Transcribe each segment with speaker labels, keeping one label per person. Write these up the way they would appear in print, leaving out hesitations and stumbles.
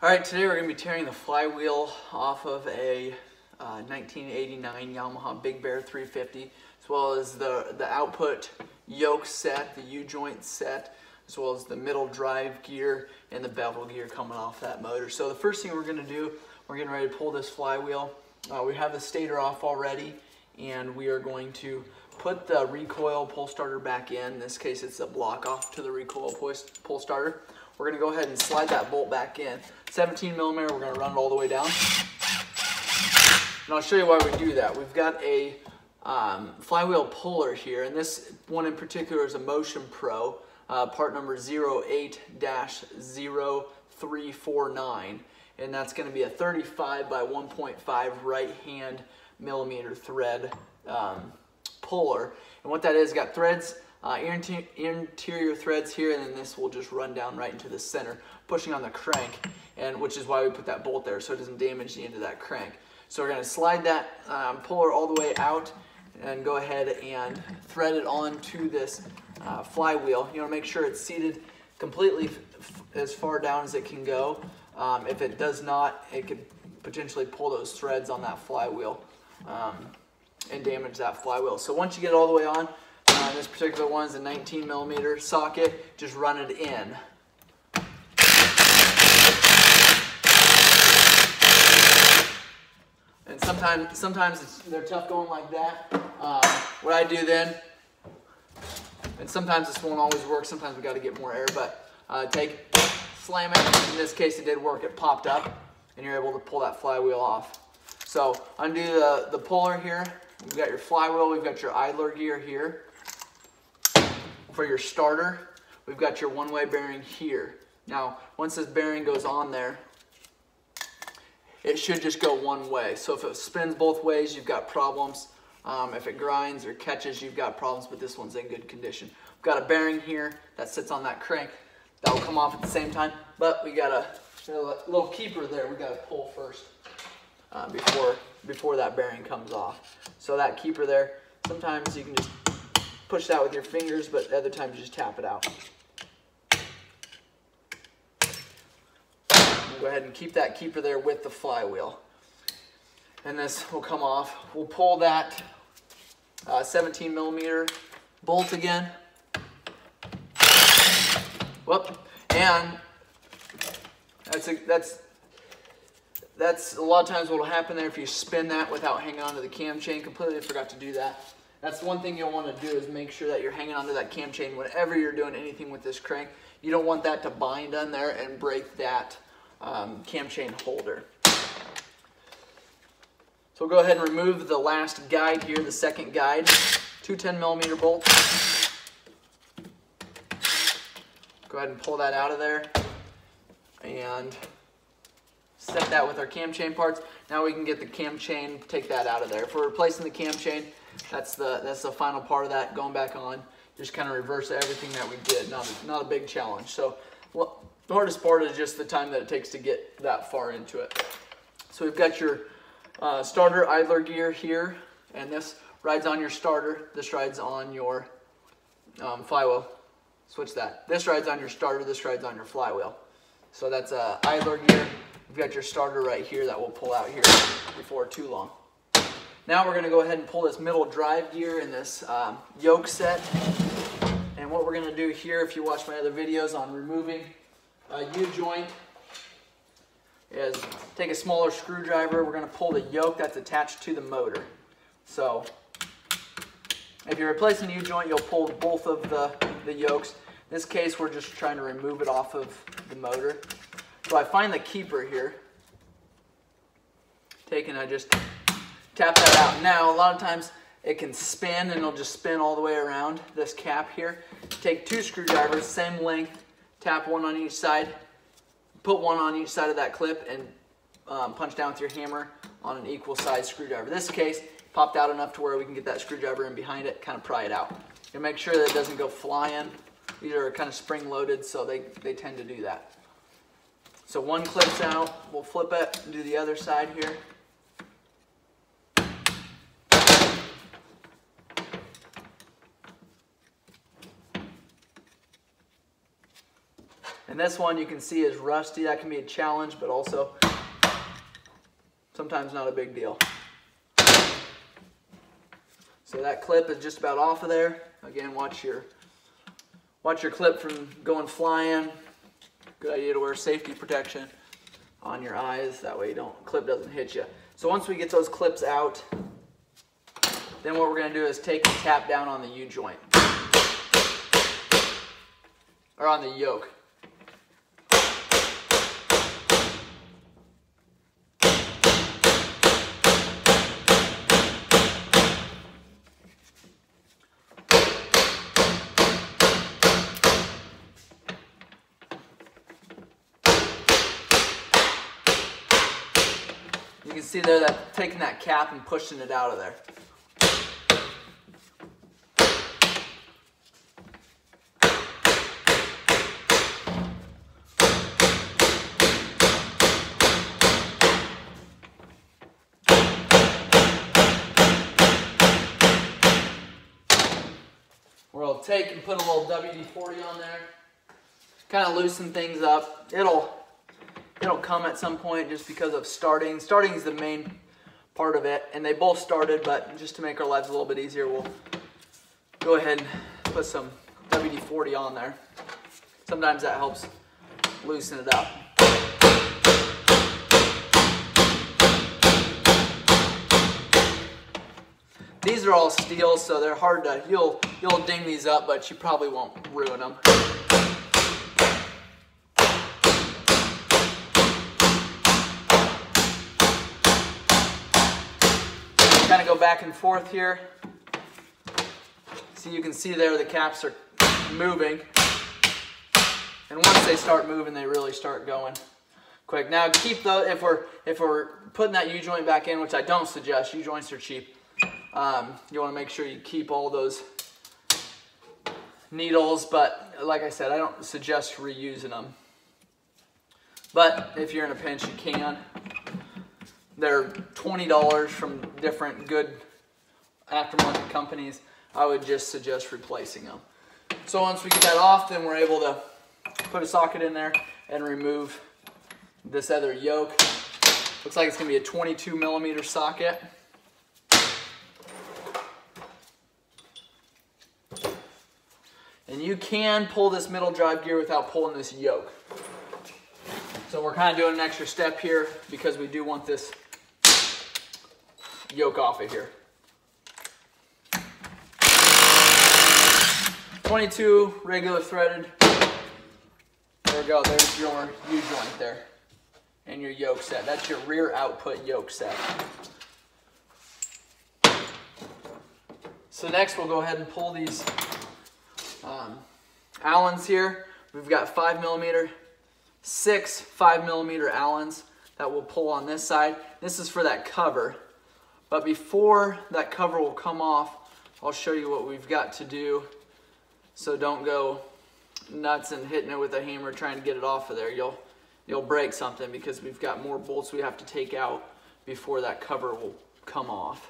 Speaker 1: Alright, today we're going to be tearing the flywheel off of a 1989 Yamaha Big Bear 350, as well as the output yoke set, the U-joint set, as well as the middle drive gear and the bevel gear coming off that motor. So the first thing we're going to do, we're getting ready to pull this flywheel. We have the stator off already, and we are going to put the recoil pull starter back in. In this case, it's a block off to the recoil pull starter. We're going to go ahead and slide that bolt back in. 17 millimeter, we're going to run it all the way down. And I'll show you why we do that. We've got a flywheel puller here, and this one in particular is a Motion Pro, part number 08-0349. And that's going to be a 35 by 1.5 right-hand millimeter thread puller. And what that is, got threads, interior threads here, and then this will just run down right into the center, pushing on the crank, and which is why we put that bolt there, so it doesn't damage the end of that crank. So we're going to slide that puller all the way out and go ahead and thread it onto this flywheel. You want to make sure it's seated completely as far down as it can go. If it does not, it could potentially pull those threads on that flywheel and damage that flywheel. So once you get it all the way on, this particular one is a 19 millimeter socket, just run it in. And sometimes they're tough going like that. What I do then, and sometimes this won't always work, sometimes we got to get more air, but slam it. In this case it did work, it popped up, and you're able to pull that flywheel off. So undo the puller here. We've got your flywheel, we've got your idler gear here. For your starter, we've got your one-way bearing here. Now, once this bearing goes on there, it should just go one way. So if it spins both ways, you've got problems. If it grinds or catches, you've got problems, but this one's in good condition. We've got a bearing here that sits on that crank. That will come off at the same time, but we got a little keeper there we got to pull first before that bearing comes off. So that keeper there, sometimes you can just push that with your fingers, but other times you just tap it out. We'll go ahead and keep that keeper there with the flywheel. And this will come off. We'll pull that 17 millimeter bolt again. Whoop. And that's a lot of times what will happen there if you spin that without hanging onto the cam chain. Completely forgot to do that. That's one thing you'll want to do, is make sure that you're hanging onto that cam chain whenever you're doing anything with this crank. You don't want that to bind on there and break that cam chain holder. So we'll go ahead and remove the last guide here, the second guide. Two 10 millimeter bolts. Go ahead and pull that out of there and set that with our cam chain parts. Now we can get the cam chain, take that out of there. If we're replacing the cam chain, that's the final part of that, going back on. Just kind of reverse everything that we did. Not a big challenge. So well, the hardest part is just the time that it takes to get that far into it. So we've got your starter idler gear here, and this rides on your starter. This rides on your flywheel. Switch that. This rides on your starter. This rides on your flywheel. So that's idler gear. We've got your starter right here that we'll pull out here before too long. Now we're going to go ahead and pull this middle drive gear in this yoke set. And what we're going to do here, if you watch my other videos on removing a U-joint, is take a smaller screwdriver. We're going to pull the yoke that's attached to the motor. So if you're replacing a U-joint, you'll pull both of the yokes. In this case, we're just trying to remove it off of the motor. So I find the keeper here. I just tap that out. Now, a lot of times it can spin, and it'll just spin all the way around this cap here. Take two screwdrivers, same length, tap one on each side, put one on each side of that clip, and punch down with your hammer on an equal size screwdriver. In this case, popped out enough to where we can get that screwdriver in behind it, kind of pry it out. And make sure that it doesn't go flying. These are kind of spring loaded, so they tend to do that. So one clips out, we'll flip it and do the other side here. And this one you can see is rusty. That can be a challenge, but also sometimes not a big deal. So that clip is just about off of there. Again, watch your clip from going flying. Good idea to wear safety protection on your eyes. That way clip doesn't hit you. So once we get those clips out, then what we're going to do is take and tap down on the U-joint. Or on the yoke. You can see there that taking that cap and pushing it out of there. We'll take and put a little WD-40 on there, kind of loosen things up. It'll come at some point just because of starting. Starting is the main part of it, and they both started, but just to make our lives a little bit easier, we'll go ahead and put some WD-40 on there. Sometimes that helps loosen it up. These are all steel, so they're hard to, you'll ding these up, but you probably won't ruin them. Kind of go back and forth here. So you can see there the caps are moving. And once they start moving, they really start going quick. Now keep those, if we're putting that U-joint back in, which I don't suggest, U-joints are cheap. You want to make sure you keep all those needles, but like I said, I don't suggest reusing them. But if you're in a pinch, you can. They're $20 from different good aftermarket companies. I would just suggest replacing them. So once we get that off, then we're able to put a socket in there and remove this other yoke. Looks like it's going to be a 22mm socket. And you can pull this middle drive gear without pulling this yoke. So we're kind of doing an extra step here because we do want this yoke off of here. 22 regular threaded. There we go, there's your U-joint there. And your yoke set. That's your rear output yoke set. So next we'll go ahead and pull these Allens here. We've got 5mm, 6 5mm Allens that we'll pull on this side. This is for that cover. But before that cover will come off, I'll show you what we've got to do. So don't go nuts and hitting it with a hammer trying to get it off of there. You'll break something because we've got more bolts we have to take out before that cover will come off.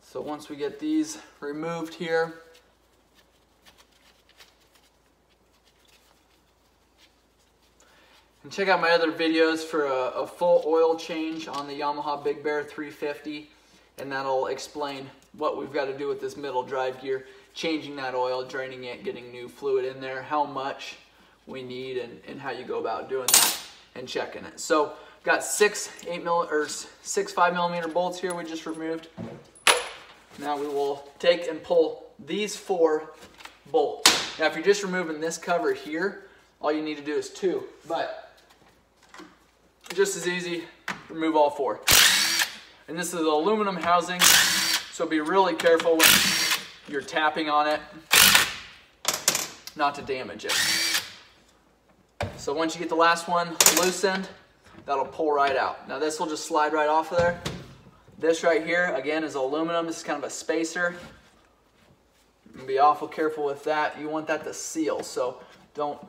Speaker 1: So once we get these removed here, and check out my other videos for a full oil change on the Yamaha Big Bear 350, and that'll explain what we've got to do with this middle drive gear, changing that oil, draining it, getting new fluid in there, how much we need, and how you go about doing that and checking it. So got 6 5mm bolts here we just removed. Now we will take and pull these 4 bolts. Now if you're just removing this cover here, all you need to do is 2, but just as easy, remove all 4. And this is an aluminum housing, so be really careful when you're tapping on it not to damage it. So once you get the last one loosened, that'll pull right out. Now this will just slide right off of there. This right here, again, is aluminum. This is kind of a spacer. Be awful careful with that. You want that to seal, so don't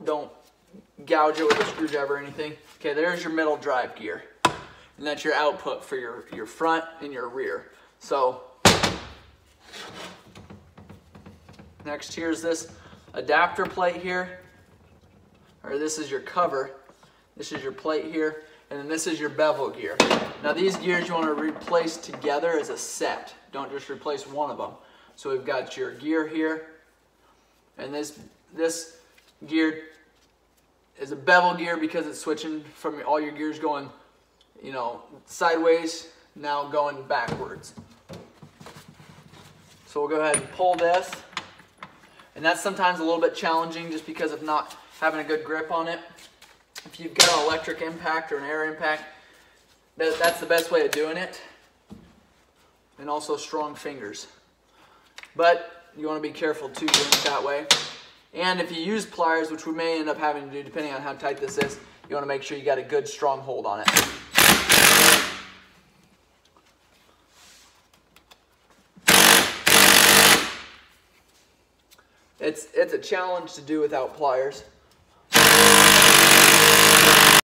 Speaker 1: gouge it with a screwdriver or anything. Okay, there's your middle drive gear. And that's your output for your front and your rear. So next, here's this adapter plate here. or this is your cover. This is your plate here, and then this is your bevel gear. Now these gears you want to replace together as a set. Don't just replace one of them. So we've got your gear here, and this gear is a bevel gear because it's switching from all your gears going, you know, sideways, now going backwards. So we'll go ahead and pull this. And that's sometimes a little bit challenging just because of not having a good grip on it. If you've got an electric impact or an air impact, that's the best way of doing it. And also strong fingers. But you want to be careful too doing it that way. And if you use pliers, which we may end up having to do depending on how tight this is, you want to make sure you got a good strong hold on it. It's a challenge to do without pliers.